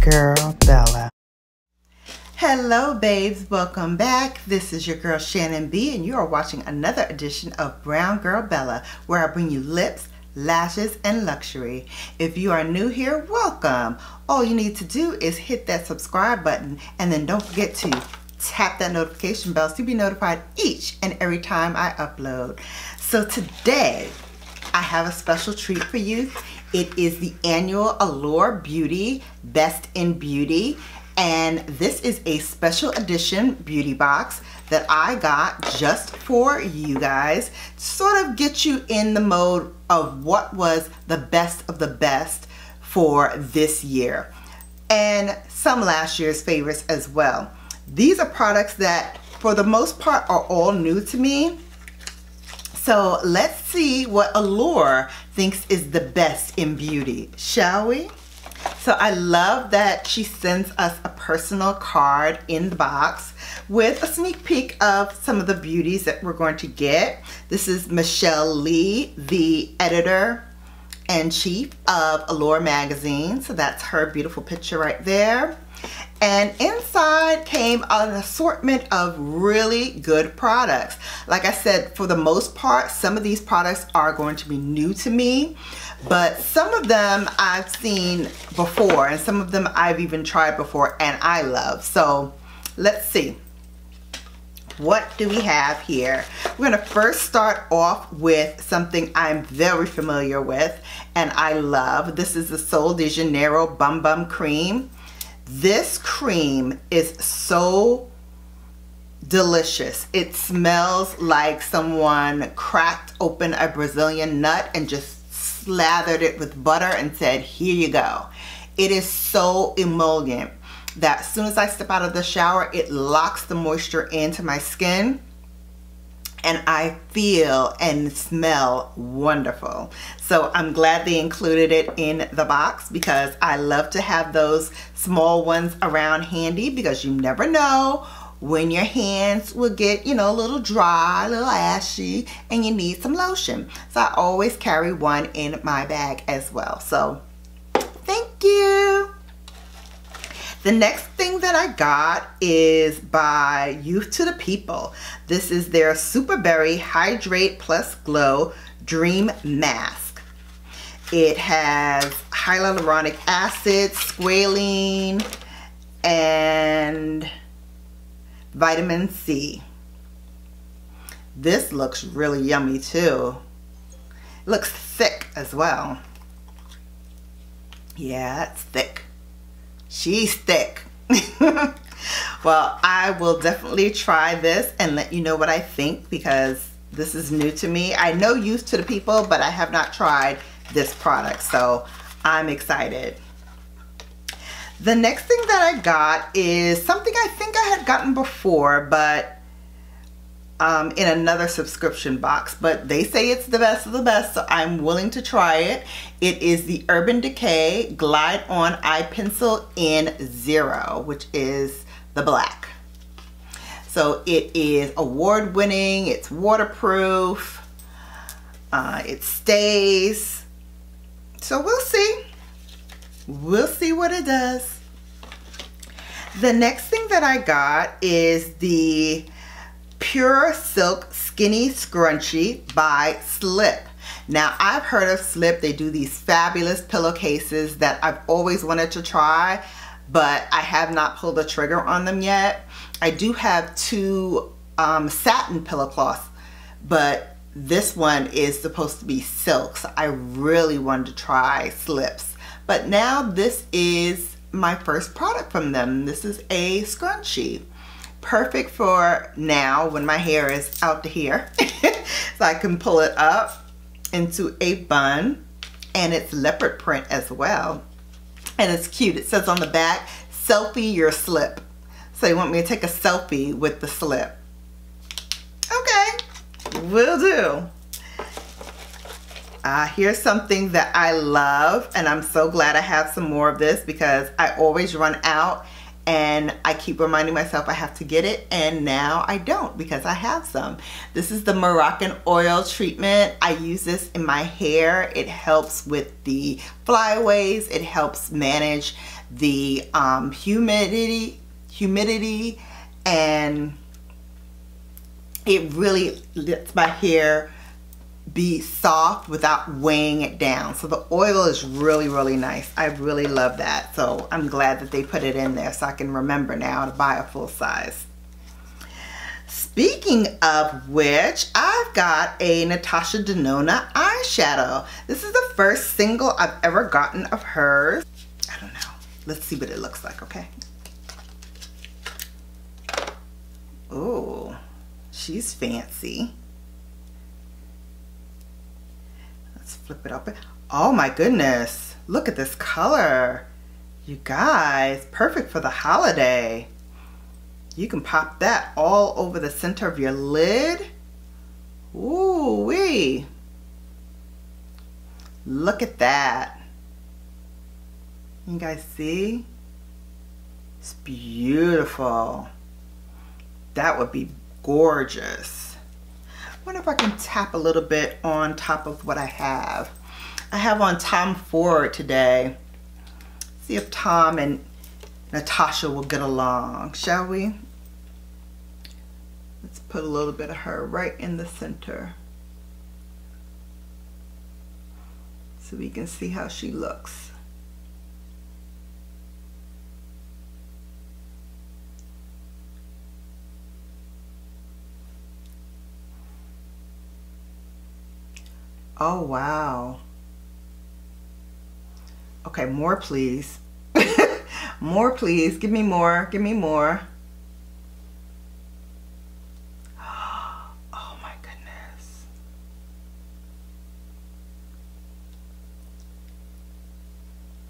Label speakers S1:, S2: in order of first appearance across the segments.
S1: Girl Bella.
S2: Hello babes, welcome back. This is your girl Shannon B and you are watching another edition of Brown Girl Bella, where I bring you lips, lashes, and luxury. If you are new here, welcome. All you need to do is hit that subscribe button and then don't forget to tap that notification bell so you'll be notified each and every time I upload. So today I have a special treat for you. It is the annual Allure Beauty Best in Beauty, and this is a special edition beauty box that I got just for you guys to sort of get you in the mode of what was the best of the best for this year and some last year's favorites as well. These are products that for the most part are all new to me. So let's see what Allure thinks is the best in beauty, shall we? So I love that she sends us a personal card in the box with a sneak peek of some of the beauties that we're going to get. This is Michelle Lee, the editor-in-chief of Allure magazine. So that's her beautiful picture right there. And inside came an assortment of really good products. Like I said, for the most part, some of these products are going to be new to me, but some of them I've seen before and some of them I've even tried before and I love. So let's see. What do we have here? We're gonna first start off with something I'm very familiar with and I love. This is the Sol de Janeiro Bum Bum Cream. This cream is so delicious. It smells like someone cracked open a Brazilian nut and just slathered it with butter and said, here you go. It is so emollient that as soon as I step out of the shower, it locks the moisture into my skin and I feel and smell wonderful. So I'm glad they included it in the box because I love to have those small ones around handy because you never know when your hands will get, you know, a little dry, a little ashy, and you need some lotion. So I always carry one in my bag as well. So thank you. The next thing that I got is by Youth to the People. This is their Super Berry Hydrate Plus Glow Dream Mask. It has hyaluronic acid, squalene, and vitamin C. This looks really yummy too. It looks thick as well. Yeah, it's thick. She's thick. Well, I will definitely try this and let you know what I think because this is new to me. I know Youth to the People, but I have not tried this product, so I'm excited. The next thing that I got is something I think I had gotten before, but in another subscription box, but they say it's the best of the best, so I'm willing to try it. It is the Urban Decay Glide On Eye Pencil in Zero, which is the black. So it is award winning, it's waterproof, it stays. So we'll see. We'll see what it does. The next thing that I got is the Pure Silk Skinny Scrunchie by Slip. Now I've heard of Slip. They do these fabulous pillowcases that I've always wanted to try, but I have not pulled the trigger on them yet. I do have two satin pillow cloths, but this one is supposed to be silk, so I really wanted to try Slips. But now this is my first product from them. This is a scrunchie. Perfect for now when my hair is out to here. So I can pull it up into a bun, and it's leopard print as well. And it's cute. It says on the back, selfie your slip. So you want me to take a selfie with the slip. Okay, will do. Here's something that I love, and I'm so glad I have some more of this because I always run out and I keep reminding myself I have to get it, and now I don't because I have some. This is the Moroccan Oil Treatment. I use this in my hair. It helps with the flyaways. It helps manage the humidity, and it really lets my hair be soft without weighing it down. So the oil is really, really nice. I really love that. So I'm glad that they put it in there so I can remember now to buy a full size. Speaking of which, I've got a Natasha Denona eyeshadow. This is the first single I've ever gotten of hers. I don't know. Let's see what it looks like, okay? Oh, she's fancy. Flip it open. Oh my goodness, look at this color. You guys, perfect for the holiday. You can pop that all over the center of your lid. Ooh wee. Look at that. You guys see? It's beautiful. That would be gorgeous. I wonder if I can tap a little bit on top of what I have. I have on Tom Ford today. See if Tom and Natasha will get along, shall we? Let's put a little bit of her right in the center so we can see how she looks. Oh, wow. Okay, more please. More please. Give me more. Give me more. Oh my goodness.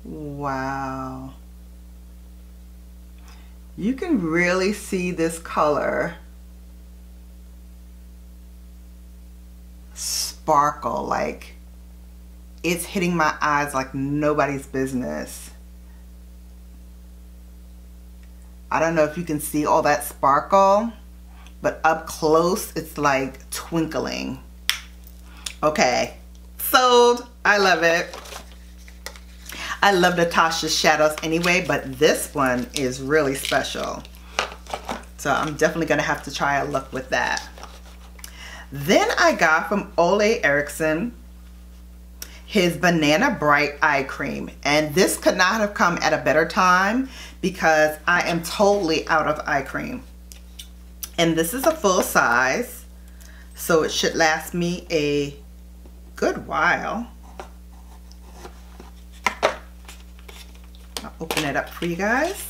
S2: Wow. You can really see this color sparkle, like it's hitting my eyes like nobody's business. I don't know if you can see all that sparkle, but up close it's like twinkling. Okay, sold. I love it. I love Natasha's shadows anyway, but this one is really special. So I'm definitely gonna have to try a look with that. Then I got from Ole Henriksen his Banana Bright Eye Cream. And this could not have come at a better time because I am totally out of eye cream. And this is a full size, so it should last me a good while. I'll open it up for you guys.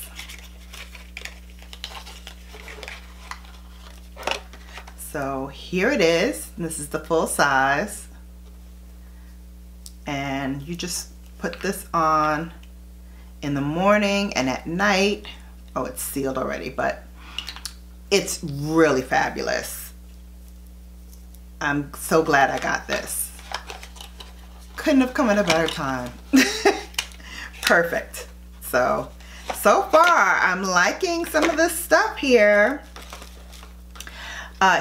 S2: So here it is. This is the full size. And you just put this on in the morning and at night. Oh, it's sealed already, but it's really fabulous. I'm so glad I got this. Couldn't have come at a better time. Perfect. So far I'm liking some of this stuff here.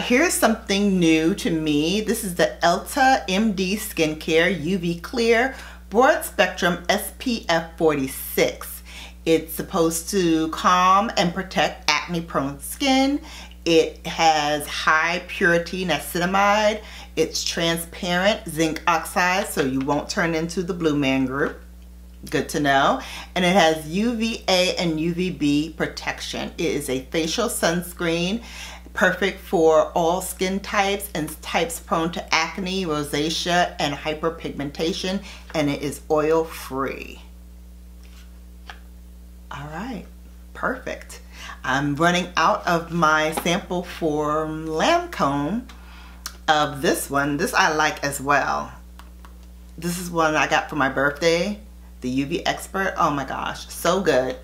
S2: Here's something new to me. This is the Elta MD Skincare UV Clear Broad Spectrum SPF 46. It's supposed to calm and protect acne prone skin. It has high purity niacinamide. It's transparent zinc oxide, so you won't turn into the blue man group. Good to know. And it has UVA and UVB protection. It is a facial sunscreen, perfect for all skin types and types prone to acne, rosacea, and hyperpigmentation, and it is oil free. All right, perfect. I'm running out of my sample for Lancome of this one. This I like as well. This is one I got for my birthday, the UV Expert. Oh my gosh, so good.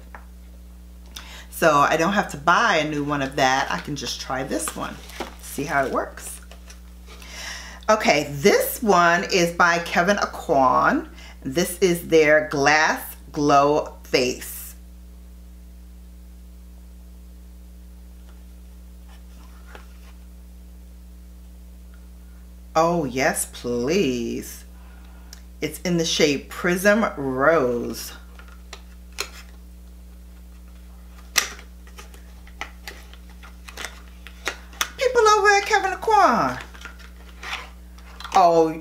S2: So I don't have to buy a new one of that. I can just try this one, see how it works. Okay, this one is by Kevyn Aucoin. This is their Glass Glow Face. Oh, yes, please. It's in the shade Prism Rose. People over at Kevin Aquan. Oh.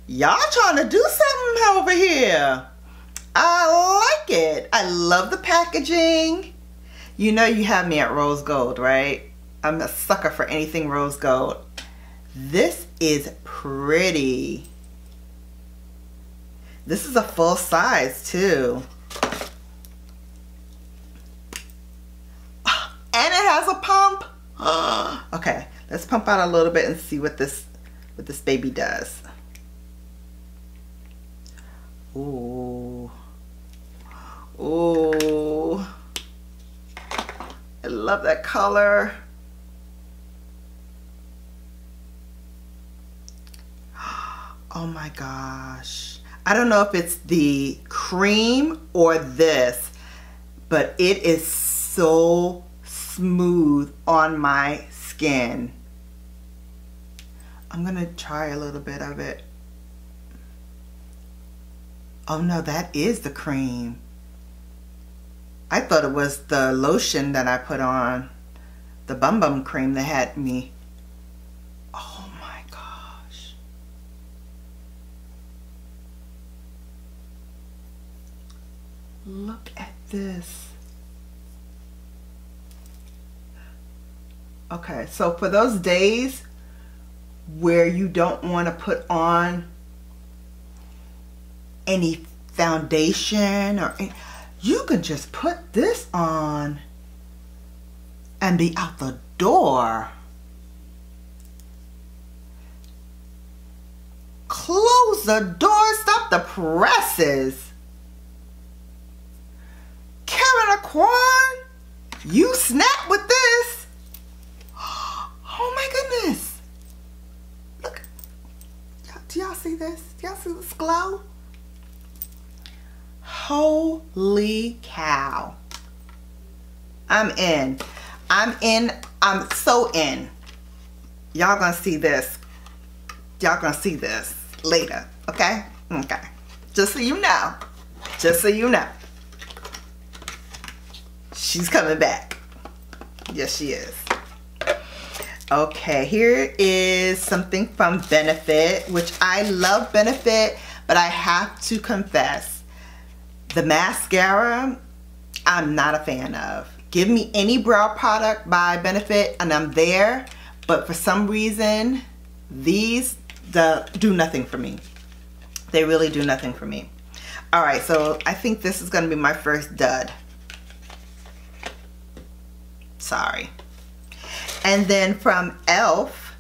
S2: Y'all trying to do something over here. I like it. I love the packaging. You know you have me at rose gold, right? I'm a sucker for anything rose gold. This is pretty. This is a full size too. And it has a pump. Okay, let's pump out a little bit and see what this baby does. Ooh. Ooh. I love that color. Oh my gosh. I don't know if it's the cream or this, but it is so smooth on my skin. I'm gonna try a little bit of it. Oh no, that is the cream. I thought it was the lotion that I put on, the Bum Bum cream that had me. Oh my gosh. Look at this. Okay, so for those days where you don't want to put on any foundation or any, you can just put this on and be out the door. Close the door, stop the presses. Kevin Aquan, you snap with this. Oh my goodness. Look, do y'all see this? Do y'all see this glow? Holy cow. I'm in. I'm so in. Y'all gonna see this. Y'all gonna see this later, okay? Okay. Just so you know. Just so you know. She's coming back. Yes, she is. Okay, here is something from Benefit, which I love Benefit, but I have to confess, the mascara, I'm not a fan of. Give me any brow product by Benefit and I'm there, but for some reason, these do nothing for me. They really do nothing for me. All right, so I think this is gonna be my first dud. Sorry. And then from e.l.f.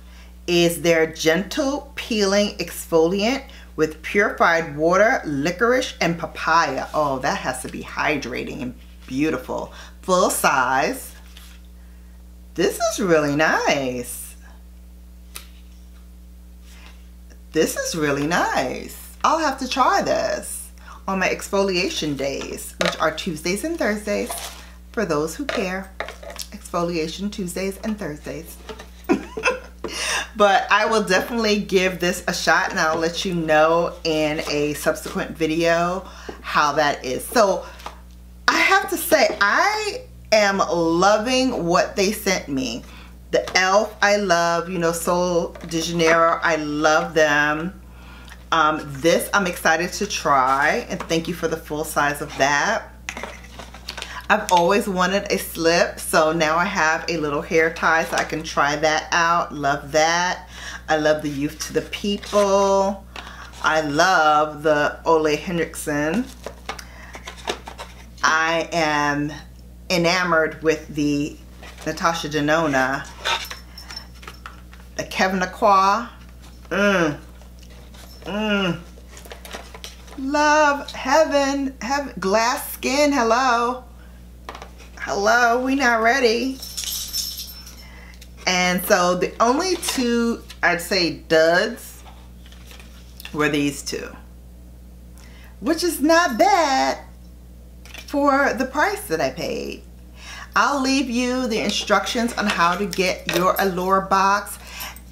S2: is their Gentle Peeling Exfoliant with purified water, licorice, and papaya. Oh, that has to be hydrating and beautiful. Full size. This is really nice. This is really nice. I'll have to try this on my exfoliation days, which are Tuesdays and Thursdays, for those who care. Exfoliation Tuesdays and Thursdays. But I will definitely give this a shot and I'll let you know in a subsequent video how that is. So I have to say, I am loving what they sent me. The e.l.f. I love, you know, Sol de Janeiro, I love them. This I'm excited to try, and thank you for the full size of that. I've always wanted a slip, so now I have a little hair tie so I can try that out. Love that. I love the Youth to the People. I love the Ole Henriksen. I am enamored with the Natasha Denona. The Kevin Aquan. Love, heaven, glass skin, hello. Hello, we not ready. And so the only two, I'd say, duds were these two, which is not bad for the price that I paid. I'll leave you the instructions on how to get your Allure box.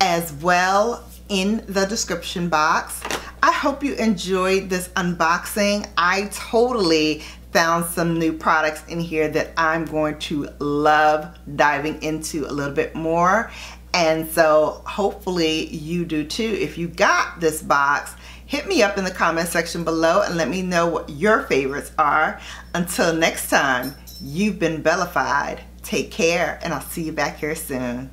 S2: as well in the description box. I hope you enjoyed this unboxing. I totally found some new products in here that I'm going to love diving into a little bit more. And so hopefully you do too. If you got this box, hit me up in the comment section below and let me know what your favorites are. Until next time, you've been Bellified. Take care, and I'll see you back here soon.